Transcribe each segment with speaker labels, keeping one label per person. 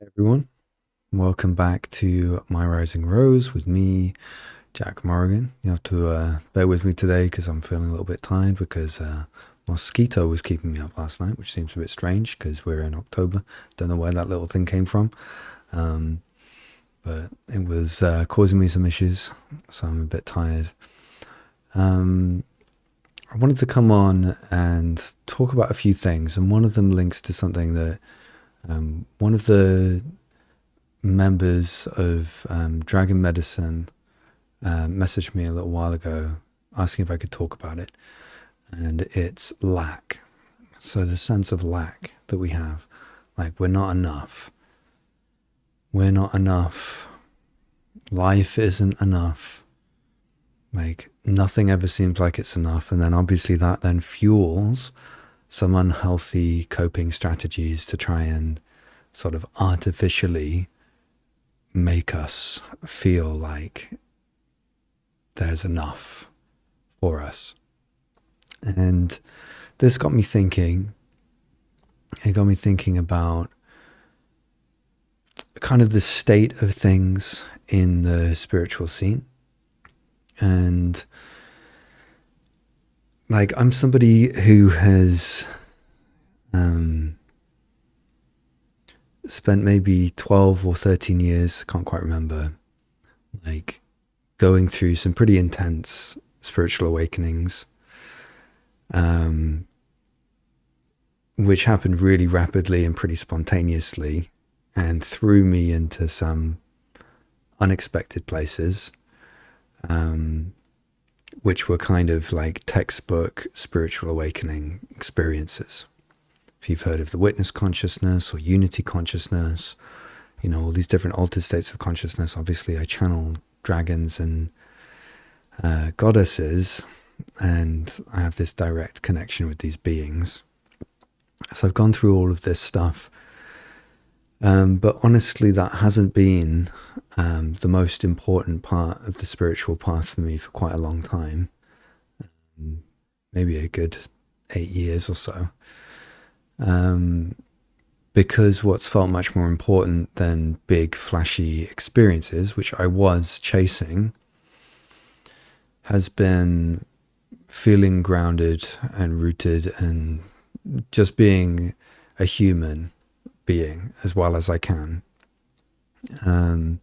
Speaker 1: Everyone, welcome back to My Rising Rose with me, Jack Morrigan. You have to bear with me today because I'm feeling a little bit tired because mosquito was keeping me up last night, which seems a bit strange because we're in October. Don't know where that little thing came from, um, but it was causing me some issues, so I'm a bit tired. Um, I wanted to come on and talk about a few things, and one of them links to something that one of the members of Dragon Medicine messaged me a little while ago asking if I could talk about it. And it's lack. So the sense of lack that we have, like we're not enough. We're not enough. Life isn't enough. Like nothing ever seems like it's enough. And then obviously that then fuels some unhealthy coping strategies to try and sort of artificially make us feel like there's enough for us. And this got me thinking, it got me thinking about kind of the state of things in the spiritual scene. And like, I'm somebody who has spent maybe 12 or 13 years, can't quite remember, like going through some pretty intense spiritual awakenings, which happened really rapidly and pretty spontaneously and threw me into some unexpected places, which were kind of like textbook spiritual awakening experiences. If you've heard of the witness consciousness or unity consciousness, you know, all these different altered states of consciousness. Obviously, I channel dragons and goddesses, and I have this direct connection with these beings. So I've gone through all of this stuff. But honestly, that hasn't been the most important part of the spiritual path for me for quite a long time. Maybe a good 8 years or so. Because what's felt much more important than big flashy experiences, which I was chasing, has been feeling grounded and rooted and just being a human being as well as I can. And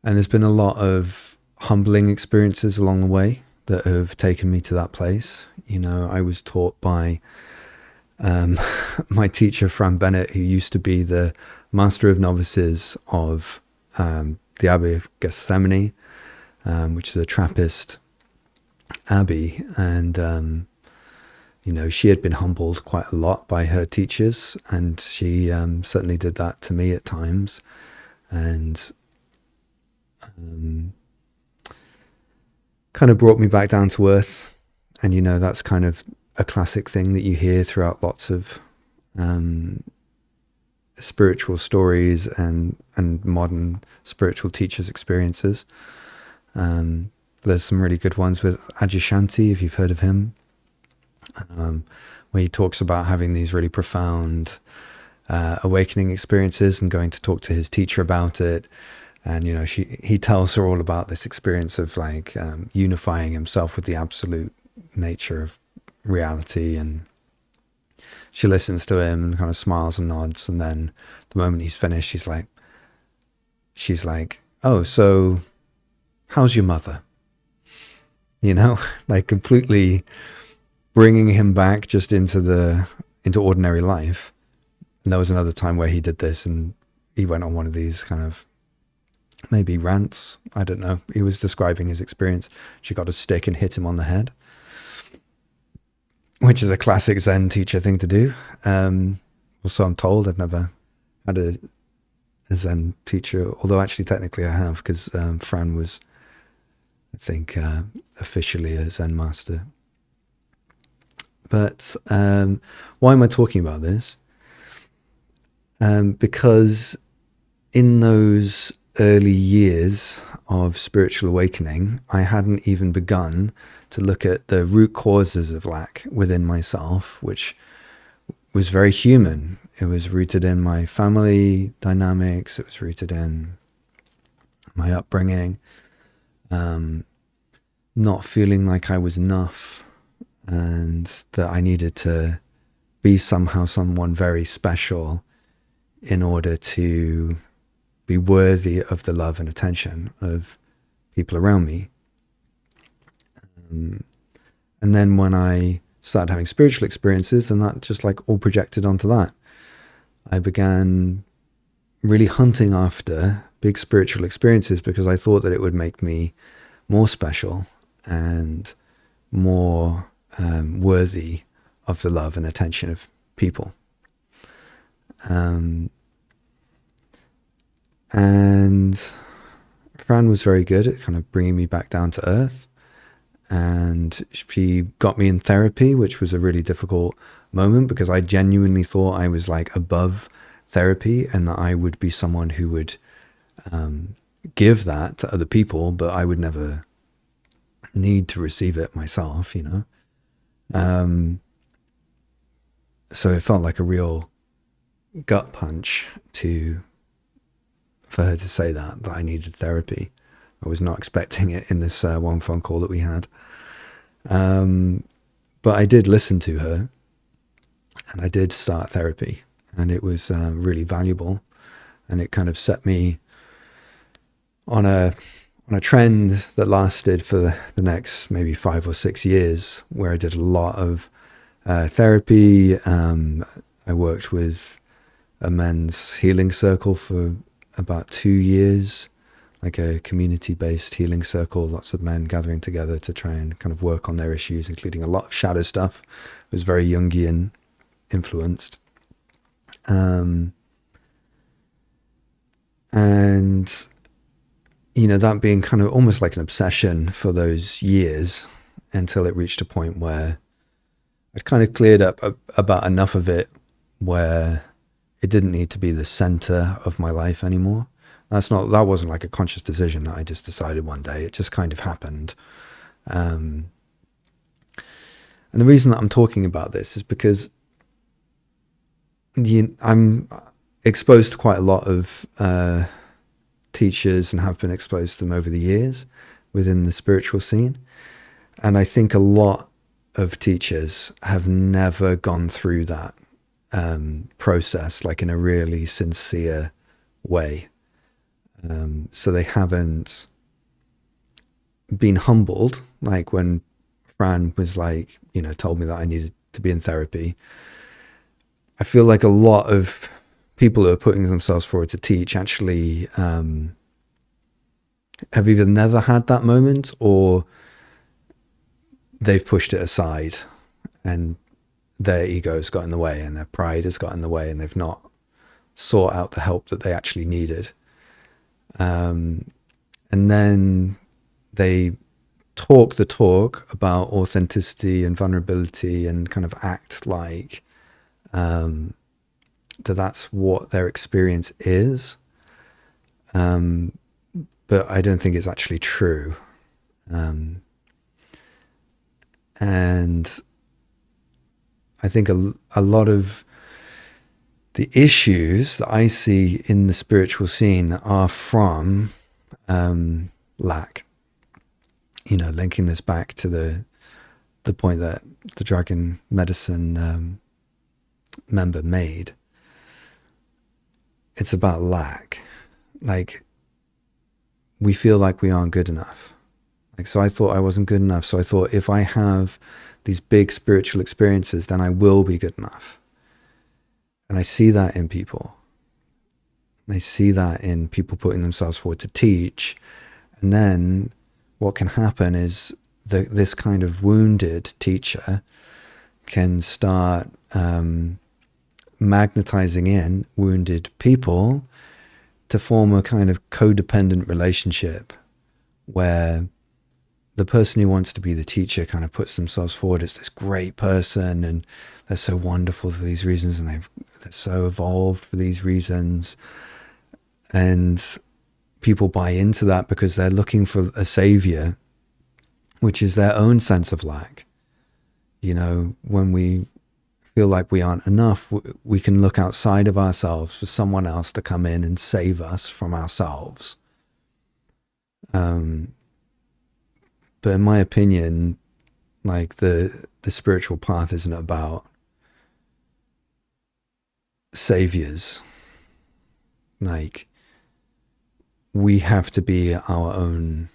Speaker 1: there's been a lot of humbling experiences along the way that have taken me to that place. You know, I was taught by my teacher, Fran Bennett, who used to be the master of novices of the Abbey of Gethsemane, which is a Trappist abbey. And, you know, she had been humbled quite a lot by her teachers, and she certainly did that to me at times. And kind of brought me back down to earth. And, you know, that's kind of a classic thing that you hear throughout lots of spiritual stories and modern spiritual teachers' experiences. There's some really good ones with Adyashanti, if you've heard of him, where he talks about having these really profound awakening experiences and going to talk to his teacher about it. And, you know, he tells her all about this experience of like unifying himself with the absolute nature of reality, and she listens to him and kind of smiles and nods, and then the moment he's finished, she's like, oh, so how's your mother? You know, like completely bringing him back just into ordinary life. And there was another time where he did this, and he went on one of these kind of maybe rants, I don't know. He was describing his experience. She got a stick and hit him on the head, which is a classic Zen teacher thing to do. Also, I'm told. I've never had a Zen teacher, although actually technically I have, because Fran was, I think, officially a Zen master. But why am I talking about this? Because in those early years of spiritual awakening, I hadn't even begun to look at the root causes of lack within myself, which was very human. It was rooted in my family dynamics. It was rooted in my upbringing, not feeling like I was enough and that I needed to be somehow someone very special in order to be worthy of the love and attention of people around me. And then when I started having spiritual experiences, and that just like all projected onto that, I began really hunting after big spiritual experiences because I thought that it would make me more special and more worthy of the love and attention of people. And Fran was very good at kind of bringing me back down to earth. And she got me in therapy, which was a really difficult moment because I genuinely thought I was like above therapy and that I would be someone who would give that to other people, but I would never need to receive it myself, you know. So it felt like a real gut punch for her to say that I needed therapy. I was not expecting it in this one phone call that we had. But I did listen to her and I did start therapy, and it was really valuable, and it kind of set me on a trend that lasted for the next maybe 5 or 6 years, where I did a lot of therapy. I worked with a men's healing circle for about 2 years, like a community-based healing circle, lots of men gathering together to try and kind of work on their issues, including a lot of shadow stuff. It was very Jungian influenced. And, you know, that being kind of almost like an obsession for those years until it reached a point where I'd kind of cleared up about enough of it where it didn't need to be the center of my life anymore. That wasn't like a conscious decision that I just decided one day. It just kind of happened. And the reason that I'm talking about this is because I'm exposed to quite a lot of teachers and have been exposed to them over the years within the spiritual scene. And I think a lot of teachers have never gone through that process like in a really sincere way. So they haven't been humbled, like when Fran was like, you know, told me that I needed to be in therapy. I feel like a lot of people who are putting themselves forward to teach actually have either never had that moment or they've pushed it aside and their ego's got in the way and their pride has got in the way and they've not sought out the help that they actually needed. And then they talk the talk about authenticity and vulnerability and kind of act like that's what their experience is. But I don't think it's actually true. And I think a lot of the issues that I see in the spiritual scene are from lack. You know, linking this back to the point that the Dragon Medicine member made. It's about lack. Like, we feel like we aren't good enough. Like, so I thought I wasn't good enough. So I thought if I have these big spiritual experiences, then I will be good enough. And I see that in people. And I see that in people putting themselves forward to teach. And then what can happen is this kind of wounded teacher can start magnetizing in wounded people to form a kind of codependent relationship where the person who wants to be the teacher kind of puts themselves forward as this great person and they're so wonderful for these reasons and they're so evolved for these reasons. And people buy into that because they're looking for a savior, which is their own sense of lack. You know, when we feel like we aren't enough, we can look outside of ourselves for someone else to come in and save us from ourselves. But in my opinion, like the spiritual path isn't about saviors. Like, we have to be our own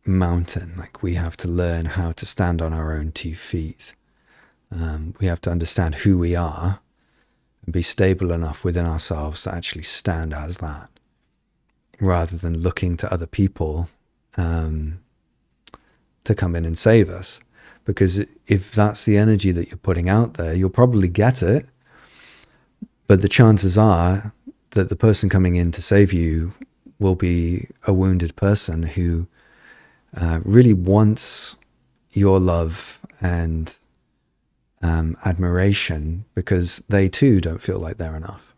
Speaker 1: mountain. Like, we have to learn how to stand on our own 2 feet. We have to understand who we are and be stable enough within ourselves to actually stand as that, rather than looking to other people to come in and save us. Because if that's the energy that you're putting out there, you'll probably get it, but the chances are that the person coming in to save you will be a wounded person who really wants your love and admiration, because they too don't feel like they're enough.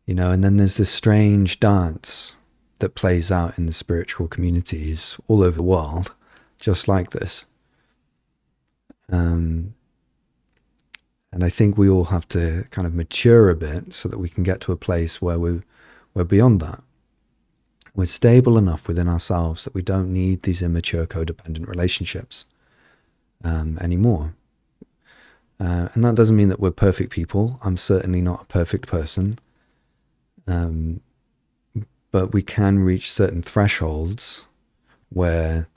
Speaker 1: And then there's this strange dance that plays out in the spiritual communities all over the world, just like this. And I think we all have to kind of mature a bit so that we can get to a place where we're beyond that. We're stable enough within ourselves that we don't need these immature codependent relationships anymore. And that doesn't mean that we're perfect people. I'm certainly not a perfect person. But we can reach certain thresholds where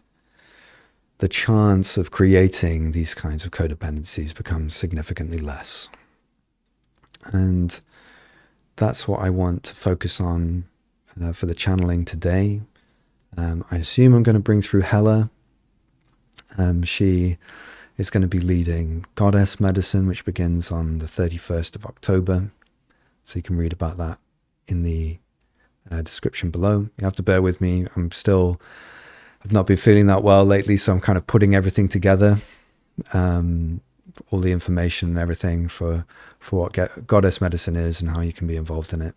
Speaker 1: the chance of creating these kinds of codependencies becomes significantly less. And that's what I want to focus on for the channeling today. I assume I'm going to bring through Hella. She is going to be leading Goddess Medicine, which begins on the 31st of October. So you can read about that in the description below. You have to bear with me. I've not been feeling that well lately, so I'm kind of putting everything together, all the information and everything for what Goddess Medicine is and how you can be involved in it.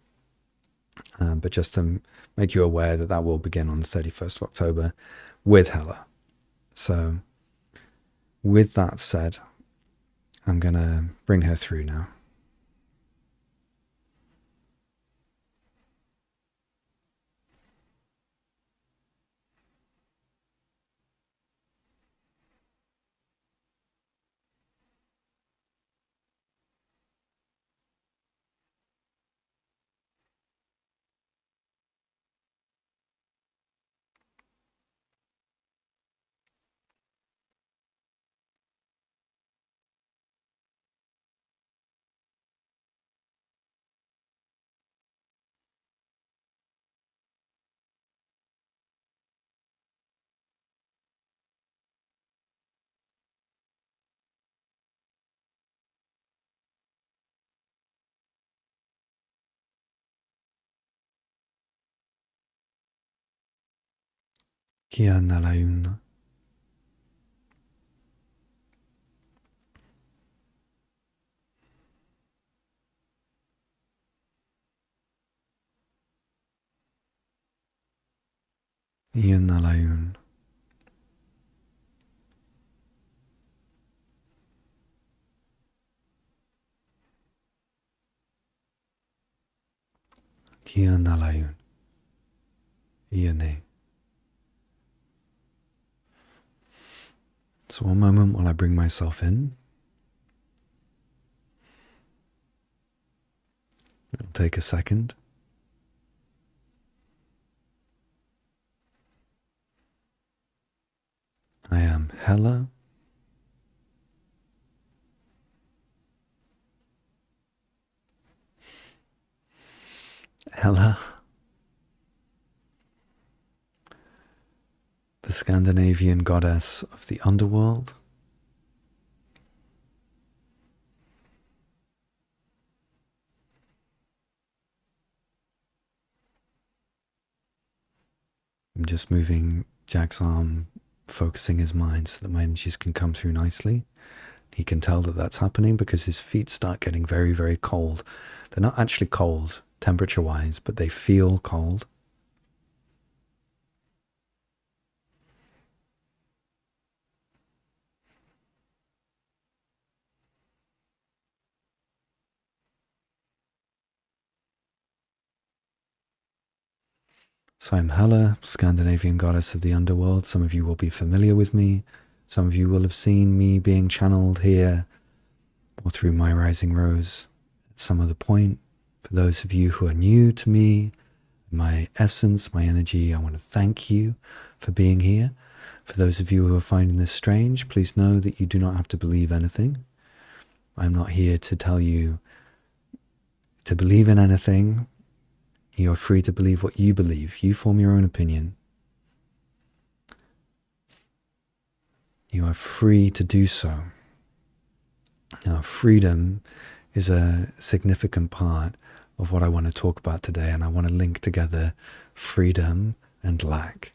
Speaker 1: But just to make you aware that will begin on the 31st of October with Hella. So with that said, I'm going to bring her through now. Kia Nalauna. Ia Nalaun. Kia Nalaun. Ia Ne. So one moment while I bring myself in. It'll take a second. I am Hella. Hella, the Scandinavian goddess of the underworld. I'm just moving Jack's arm, focusing his mind so that my energies can come through nicely. He can tell that that's happening because his feet start getting very, very cold. They're not actually cold temperature-wise, but they feel cold. So I'm Hela, Scandinavian goddess of the underworld. Some of you will be familiar with me. Some of you will have seen me being channeled here or through my rising rose at some other point. For those of you who are new to me, my essence, my energy, I want to thank you for being here. For those of you who are finding this strange, please know that you do not have to believe anything. I'm not here to tell you to believe in anything. You're free to believe what you believe. You form your own opinion. You are free to do so. Now, freedom is a significant part of what I want to talk about today, and I want to link together freedom and lack.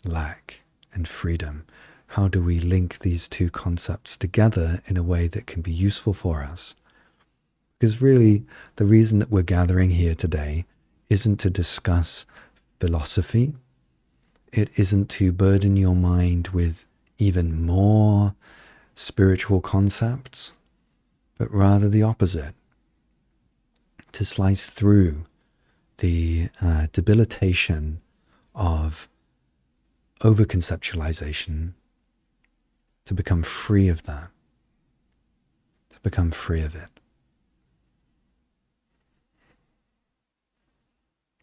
Speaker 1: Lack and freedom. How do we link these two concepts together in a way that can be useful for us? Because really, the reason that we're gathering here today isn't to discuss philosophy. It isn't to burden your mind with even more spiritual concepts, but rather the opposite. To slice through the debilitation of overconceptualization, to become free of that, to become free of it.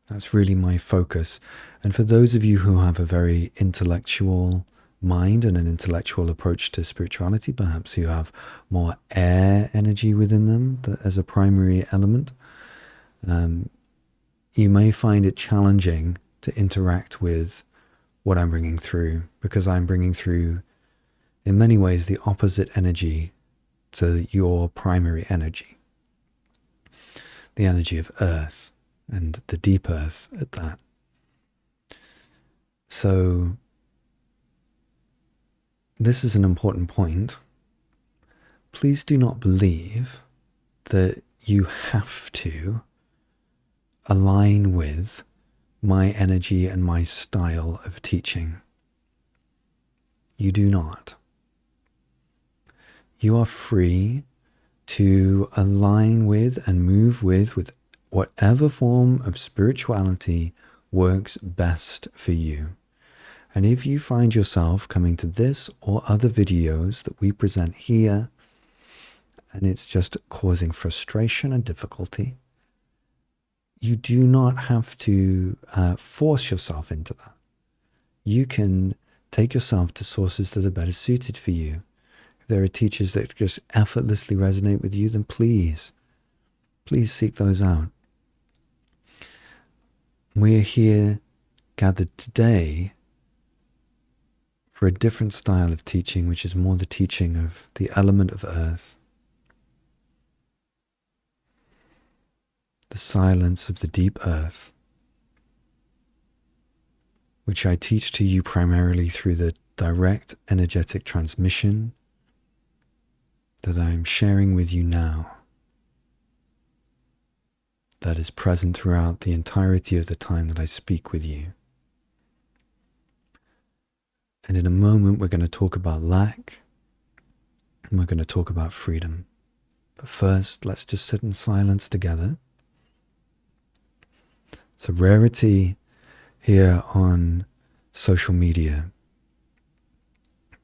Speaker 1: That's really my focus. And for those of you who have a very intellectual mind and an intellectual approach to spirituality, perhaps you have more air energy within them as a primary element, you may find it challenging to interact with what I'm bringing through, because I'm bringing through, in many ways, the opposite energy to your primary energy, the energy of earth, and the deep earth at that. So this is an important point. Please do not believe that you have to align with my energy and my style of teaching. You do not. You are free to align with and move with whatever form of spirituality works best for you. And if you find yourself coming to this or other videos that we present here, and it's just causing frustration and difficulty, you do not have to force yourself into that. You can take yourself to sources that are better suited for you. If there are teachers that just effortlessly resonate with you, then please seek those out. We're here gathered today for a different style of teaching, which is more the teaching of the element of earth, the silence of the deep earth, which I teach to you primarily through the direct energetic transmission that I am sharing with you now, that is present throughout the entirety of the time that I speak with you. And in a moment, we're going to talk about lack, and we're going to talk about freedom. But first, let's just sit in silence together. It's a rarity here on social media,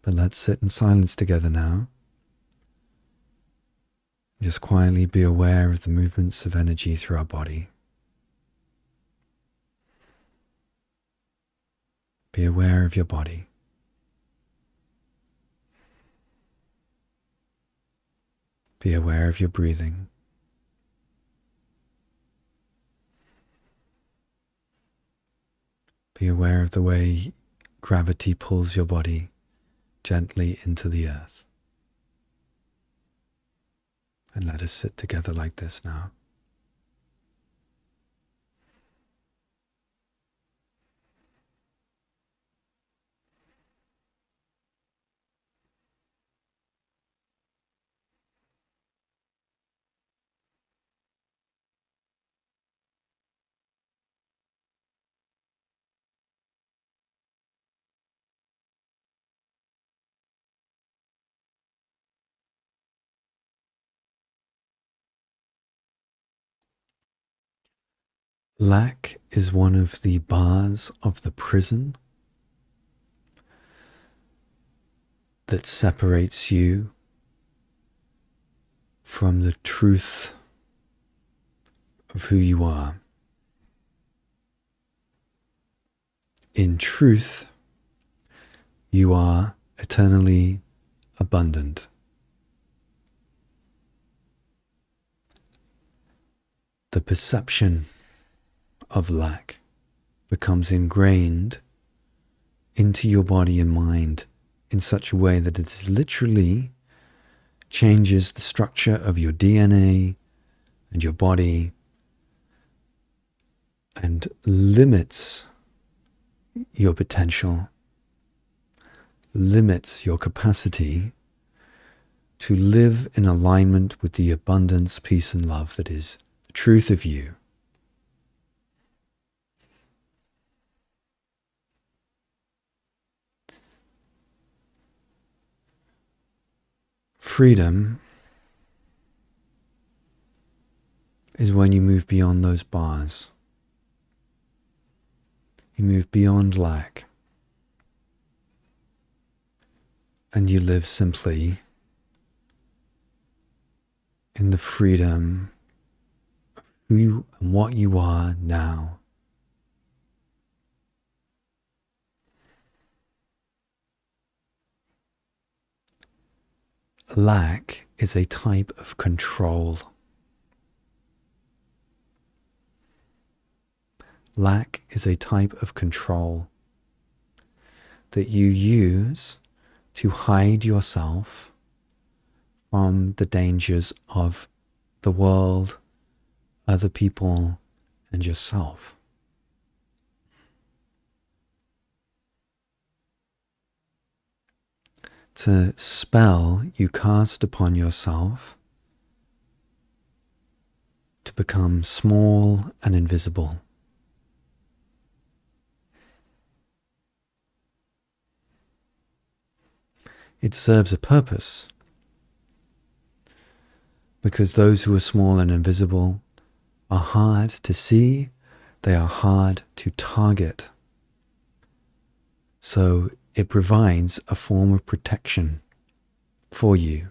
Speaker 1: but let's sit in silence together now. Just quietly be aware of the movements of energy through our body. Be aware of your body. Be aware of your breathing. Be aware of the way gravity pulls your body gently into the earth. And let us sit together like this now. Lack is one of the bars of the prison that separates you from the truth of who you are. In truth, you are eternally abundant. The perception of lack becomes ingrained into your body and mind in such a way that it is literally changes the structure of your DNA and your body and limits your potential, limits your capacity to live in alignment with the abundance, peace, and love that is the truth of you. Freedom is when you move beyond those bars. You move beyond lack. And you live simply in the freedom of who you and what you are now. Lack is a type of control. Lack is a type of control that you use to hide yourself from the dangers of the world, other people, and yourself. It's a spell you cast upon yourself to become small and invisible. It serves a purpose, because those who are small and invisible are hard to see, they are hard to target. So it provides a form of protection for you.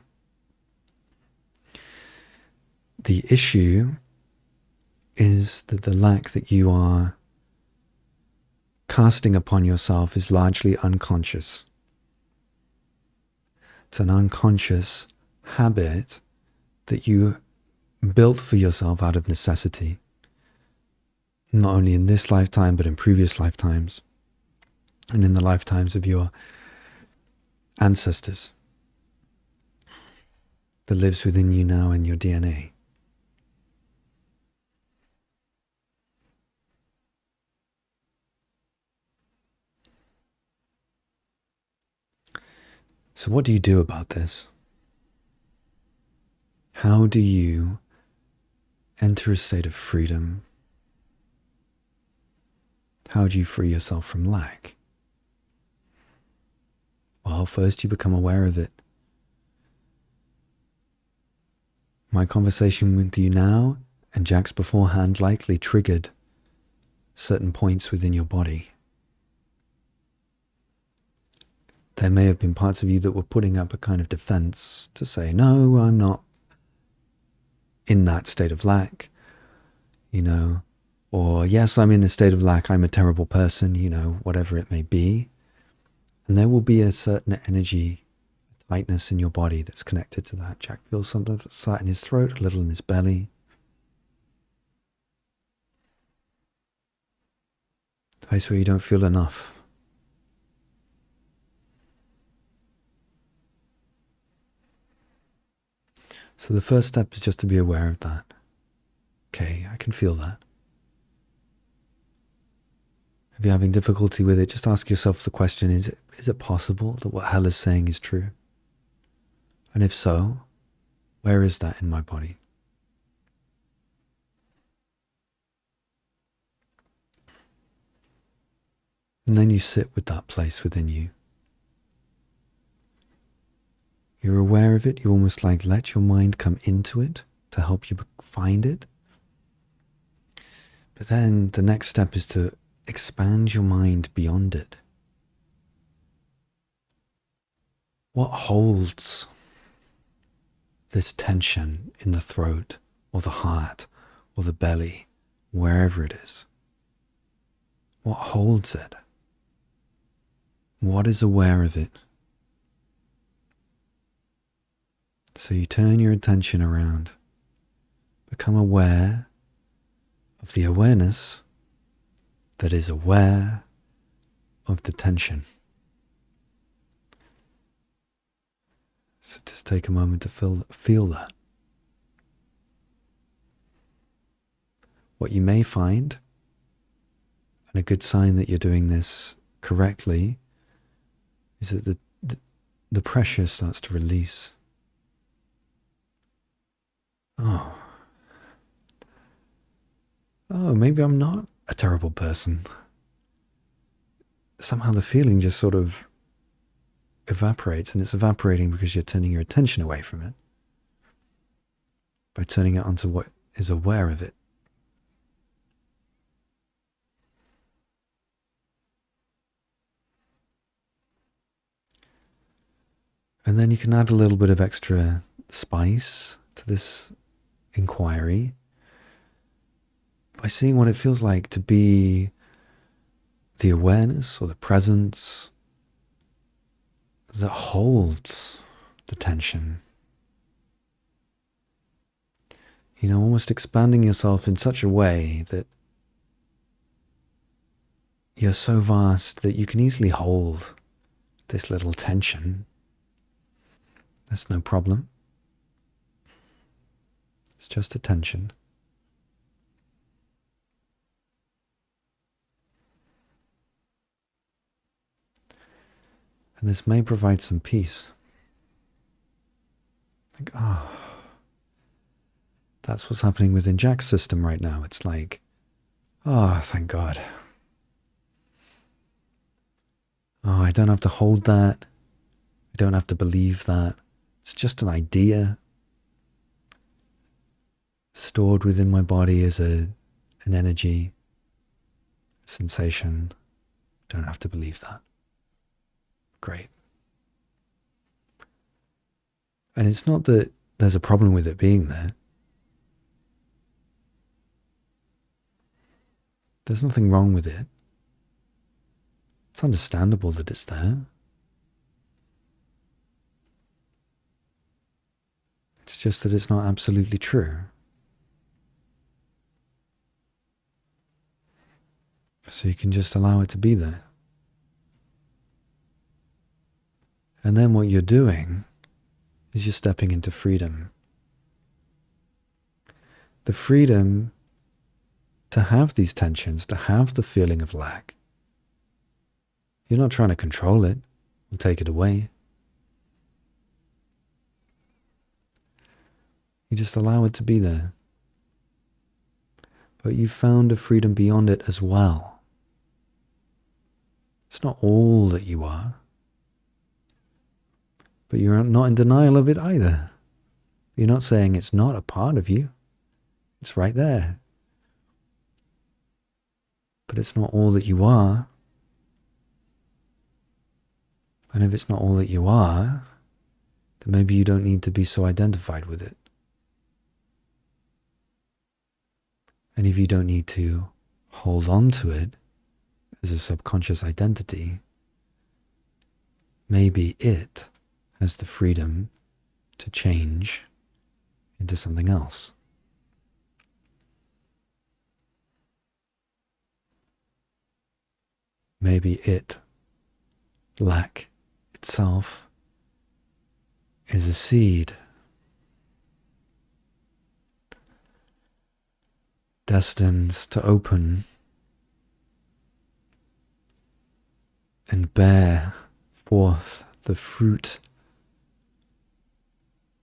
Speaker 1: The issue is that the lack that you are casting upon yourself is largely unconscious. It's an unconscious habit that you built for yourself out of necessity, not only in this lifetime, but in previous lifetimes, and in the lifetimes of your ancestors, that lives within you now in your DNA. So what do you do about this? How do you enter a state of freedom? How do you free yourself from lack? Well, first you become aware of it. My conversation with you now and Jack's beforehand likely triggered certain points within your body. There may have been parts of you that were putting up a kind of defense to say, no, I'm not in that state of lack, or yes, I'm in a state of lack, I'm a terrible person, whatever it may be. And there will be a certain energy, tightness in your body that's connected to that. Jack feels something slight in his throat, a little in his belly. The place where you don't feel enough. So the first step is just to be aware of that. Okay, I can feel that. If you're having difficulty with it, just ask yourself the question, is it possible that what Hell is saying is true? And if so, where is that in my body? And then you sit with that place within you. You're aware of it, you almost like let your mind come into it to help you find it. But then the next step is to expand your mind beyond it. What holds this tension in the throat or the heart or the belly, wherever it is? What holds it? What is aware of it? So you turn your attention around, become aware of the awareness that is aware of the tension. So just take a moment to feel that. What you may find, and a good sign that you're doing this correctly, is that the pressure starts to release. Oh, maybe I'm not a terrible person. Somehow the feeling just sort of evaporates, and it's evaporating because you're turning your attention away from it by turning it onto what is aware of it. And then you can add a little bit of extra spice to this inquiry by seeing what it feels like to be the awareness or the presence that holds the tension. Almost expanding yourself in such a way that you're so vast that you can easily hold this little tension. That's no problem. It's just a tension. And this may provide some peace. Like, that's what's happening within Jack's system right now. It's like, thank God. I don't have to hold that. I don't have to believe that. It's just an idea stored within my body as an energy, a sensation. Don't have to believe that. Great. And it's not that there's a problem with it being there. There's nothing wrong with it. It's understandable that it's there. It's just that it's not absolutely true. So you can just allow it to be there. And then what you're doing is you're stepping into freedom. The freedom to have these tensions, to have the feeling of lack. You're not trying to control it or take it away. You just allow it to be there. But you've found a freedom beyond it as well. It's not all that you are. But you're not in denial of it either. You're not saying it's not a part of you. It's right there. But it's not all that you are. And if it's not all that you are, then maybe you don't need to be so identified with it. And if you don't need to hold on to it as a subconscious identity, maybe it has the freedom to change into something else. Maybe it, lack itself, is a seed destined to open and bear forth the fruit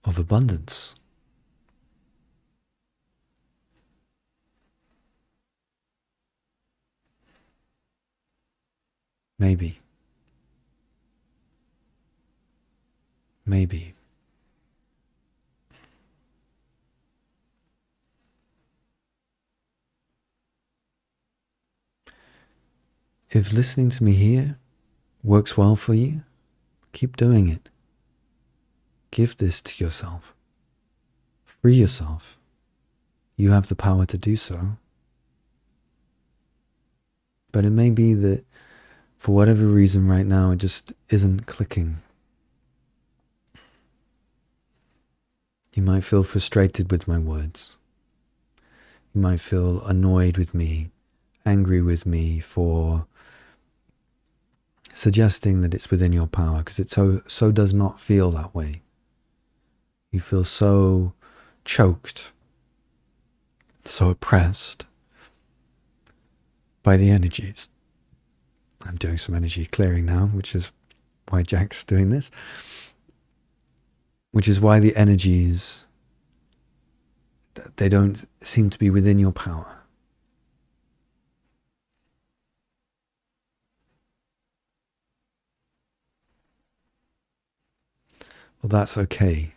Speaker 1: of abundance. Maybe. Maybe. If listening to me here works well for you, keep doing it. Give this to yourself. Free yourself. You have the power to do so. But it may be that for whatever reason right now it just isn't clicking. You might feel frustrated with my words. You might feel annoyed with me, angry with me for suggesting that it's within your power, because it so does not feel that way. You feel so choked, so oppressed by the energies. I'm doing some energy clearing now, which is why Jack's doing this. Which is why the energies, they don't seem to be within your power. Well, that's okay.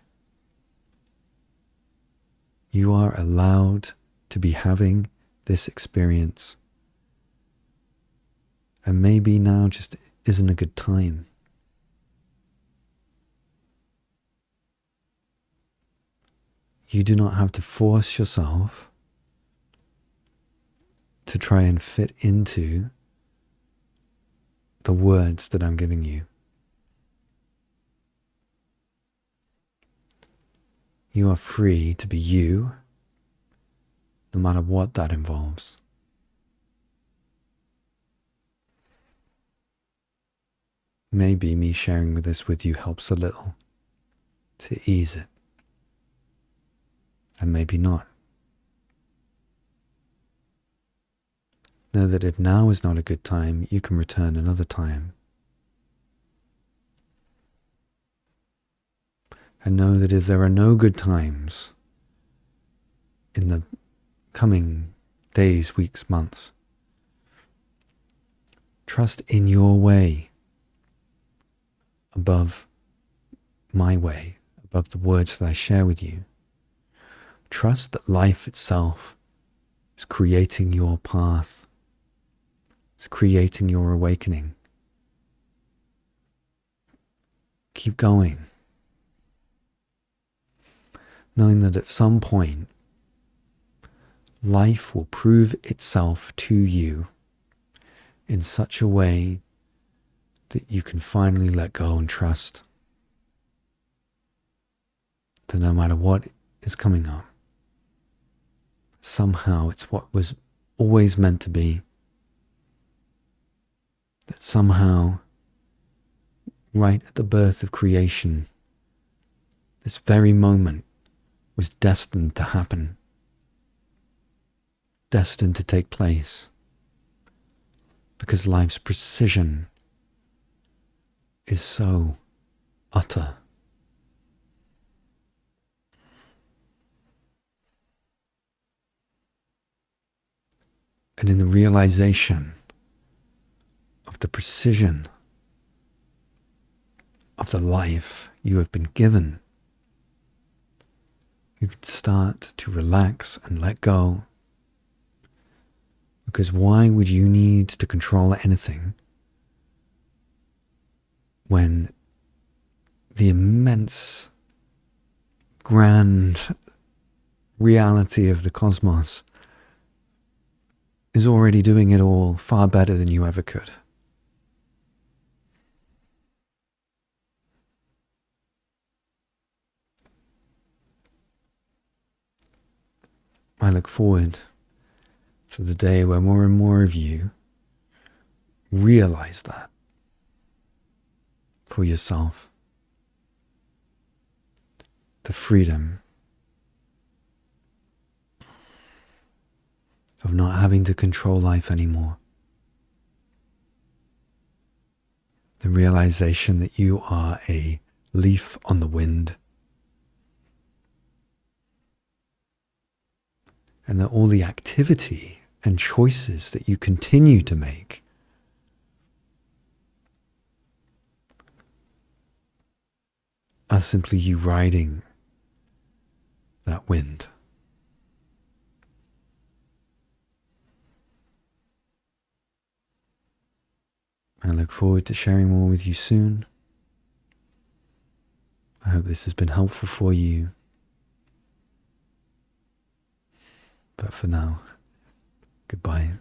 Speaker 1: You are allowed to be having this experience. And maybe now just isn't a good time. You do not have to force yourself to try and fit into the words that I'm giving you. You are free to be you, no matter what that involves. Maybe me sharing this with you helps a little to ease it. And maybe not. Know that if now is not a good time, you can return another time. And know that if there are no good times in the coming days, weeks, months, trust in your way above my way, above the words that I share with you. Trust that life itself is creating your path, is creating your awakening. Keep going, knowing that at some point, life will prove itself to you in such a way that you can finally let go and trust that no matter what is coming up, somehow it's what was always meant to be. That somehow, right at the birth of creation, this very moment was destined to happen, destined to take place, because life's precision is so utter. And in the realization of the precision of the life you have been given, you can start to relax and let go. Because why would you need to control anything when the immense, grand reality of the cosmos is already doing it all far better than you ever could? I look forward to the day where more and more of you realize that for yourself. The freedom of not having to control life anymore. The realization that you are a leaf on the wind. And that all the activity and choices that you continue to make are simply you riding that wind. I look forward to sharing more with you soon. I hope this has been helpful for you. But for now, goodbye.